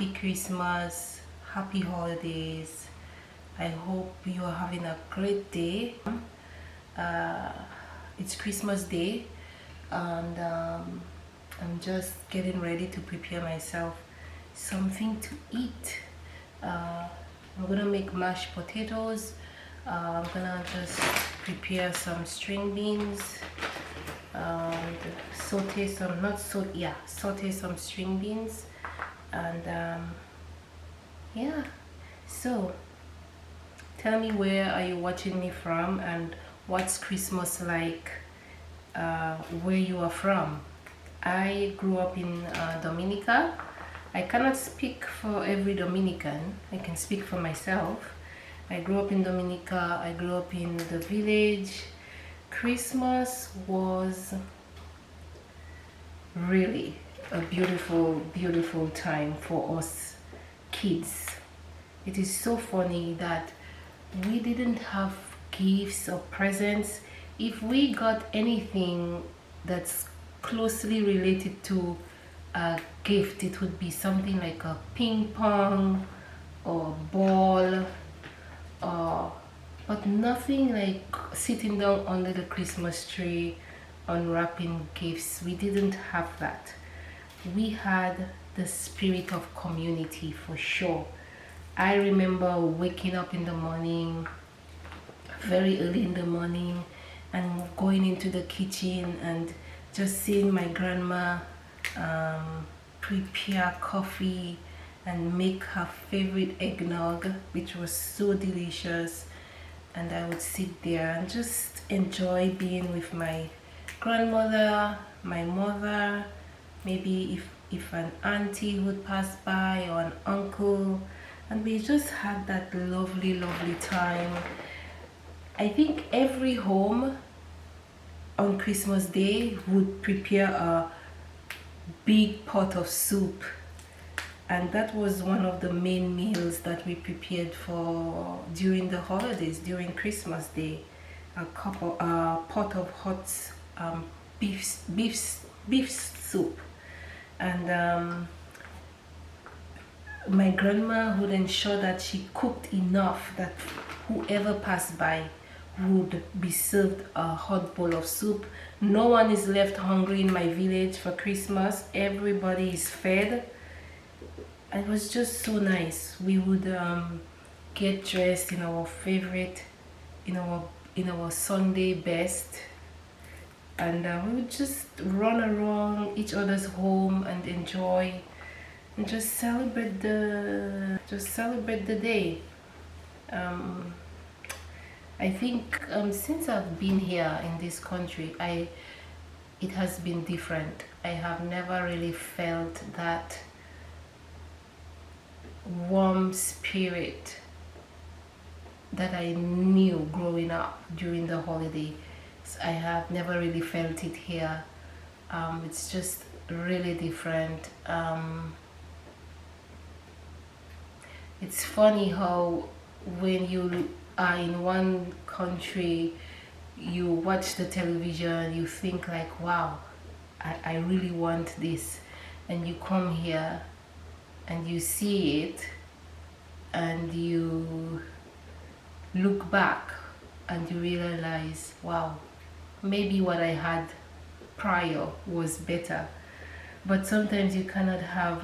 happy Christmas, happy holidays. I hope you are having a great day. uh, it's Christmas Day, and I'm just getting ready to prepare myself something to eat. I'm gonna make mashed potatoes. I'm gonna just prepare some string beans and saute some, not so, yeah, saute some string beans, and yeah. So tell me, where are you watching me from, and what's Christmas like where you are from? I grew up in Dominica. I cannot speak for every Dominican. I can speak for myself. I grew up in Dominica. I grew up in the village. Christmas was really a beautiful, beautiful time for us kids. It is so funny that we didn't have gifts or presents. If we got anything that's closely related to a gift, it would be something like a ping pong or a ball, or but nothing like sitting down under the Christmas tree unwrapping gifts. We didn't have that. We had the spirit of community for sure. I remember waking up in the morning, very early in the morning, and going into the kitchen and just seeing my grandma prepare coffee and make her favorite eggnog, which was so delicious. And I would sit there and just enjoy being with my grandmother, my mother, maybe if an auntie would pass by or an uncle, and we just had that lovely, lovely time. I think every home on Christmas Day would prepare a big pot of soup, and that was one of the main meals that we prepared for during the holidays, during Christmas Day. A pot of hot beef soup, and my grandma would ensure that she cooked enough that whoever passed by would be served a hot bowl of soup. No one is left hungry in my village for Christmas. Everybody is fed. It was just so nice. We would get dressed in our favorite, in our Sunday best, and we would just run around each other's home and enjoy and just celebrate the day. I think since I've been here in this country, it has been different. I have never really felt that warm spirit that I knew growing up during the holiday. I have never really felt it here. It's just really different. It's funny how when you are in one country, you watch the television, you think like, wow, I really want this, and you come here and you see it and you look back and you realize, wow, maybe what I had prior was better. But sometimes you cannot have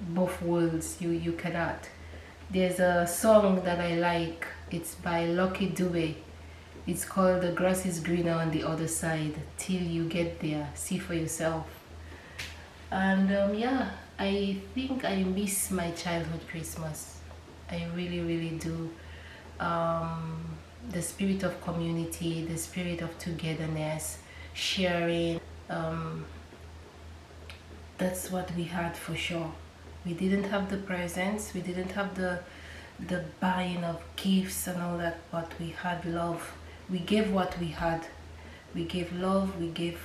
both worlds. You cannot. There's a song that I like. It's by Lucky Dube. It's called "The Grass is Greener on the Other Side." Till you get there, see for yourself. And yeah, I think I miss my childhood Christmas. I really, really do. The spirit of community, the spirit of togetherness, sharing. That's what we had for sure. We didn't have the presents, we didn't have the buying of gifts and all that, but we had love. We gave what we had. We gave love, we gave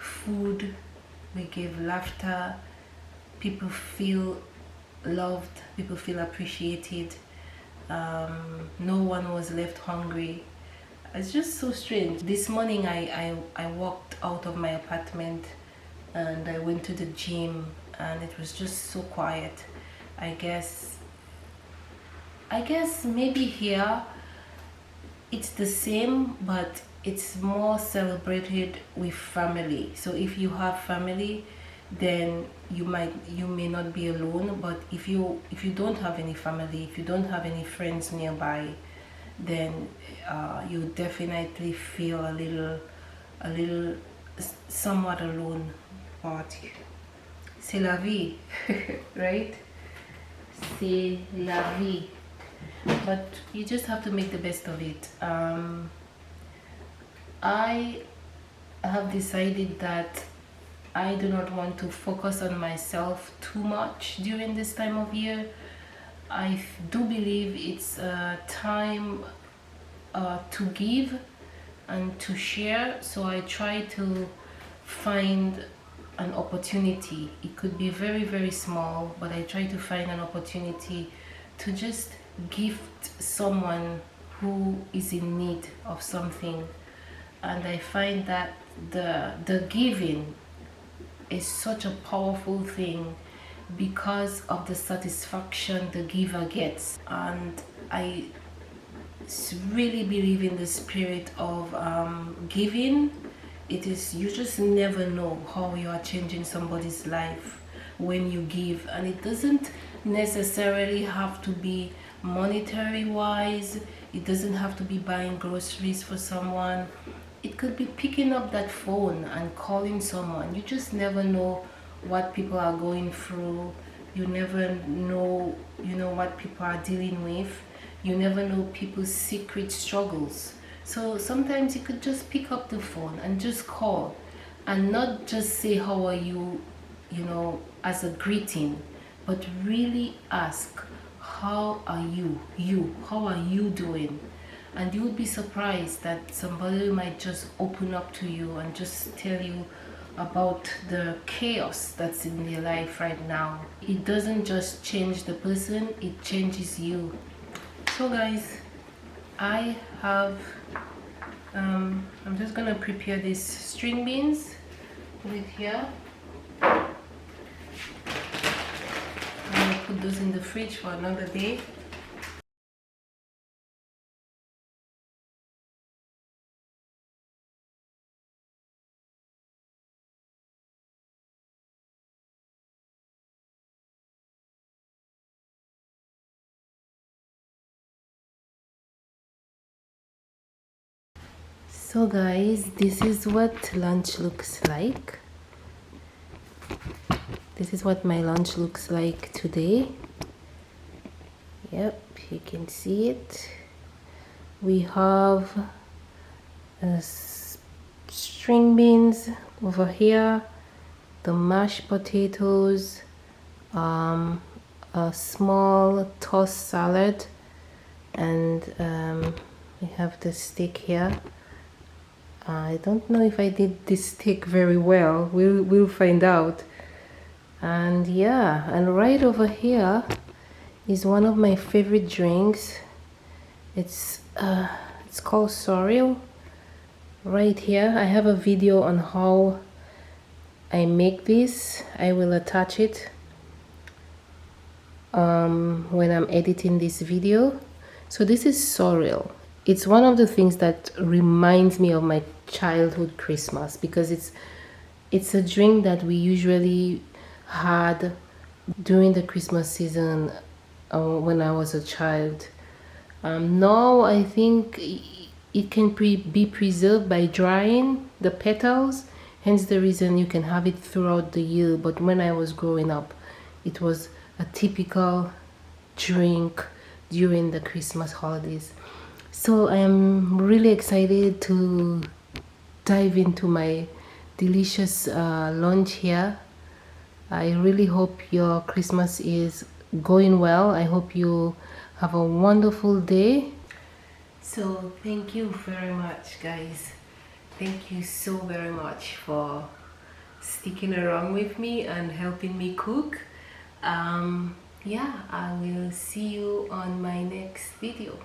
food, we gave laughter. People feel loved, people feel appreciated. No one was left hungry. It's just so strange. This morning I walked out of my apartment and I went to the gym, and it was just so quiet. I guess maybe here it's the same, but it's more celebrated with family. So if you have family, then you may not be alone. But if you don't have any family, if you don't have any friends nearby, then you definitely feel a little somewhat alone. But c'est la vie. Right? C'est la vie. But you just have to make the best of it. I have decided that I do not want to focus on myself too much during this time of year. I do believe it's a time to give and to share, so I try to find an opportunity. It could be very, very small, but I try to find an opportunity to just gift someone who is in need of something. And I find that the giving is such a powerful thing because of the satisfaction the giver gets. And I really believe in the spirit of giving. It is, you just never know how you are changing somebody's life when you give, and it doesn't necessarily have to be monetary wise. It doesn't have to be buying groceries for someone. It could be picking up that phone and calling someone. You just never know what people are going through. You never know, what people are dealing with. You never know people's secret struggles. So sometimes you could just pick up the phone and just call, and not just say how are you, as a greeting, but really ask, how are how are you doing? And you would be surprised that somebody might just open up to you and just tell you about the chaos that's in their life right now. It doesn't just change the person, it changes you. So guys, I have I'm just gonna prepare these string beans, put it here. I'm gonna put those in the fridge for another day. So guys, this is what lunch looks like. This is what my lunch looks like today. Yep, you can see it. We have string beans over here, the mashed potatoes, a small tossed salad, and we have the steak here. I don't know if I did this steak very well. We'll find out. And yeah, and right over here is one of my favorite drinks. It's called Sorrel. Right here I have a video on how I make this. I will attach it when I'm editing this video. So this is Sorrel. It's one of the things that reminds me of my childhood Christmas, because it's a drink that we usually had during the Christmas season when I was a child. Now I think it can be preserved by drying the petals, hence the reason you can have it throughout the year. But when I was growing up, it was a typical drink during the Christmas holidays. So I am really excited to dive into my delicious lunch here. I really hope your Christmas is going well. I hope you have a wonderful day. So thank you very much, guys. Thank you so very much for sticking around with me and helping me cook. Yeah, I will see you on my next video.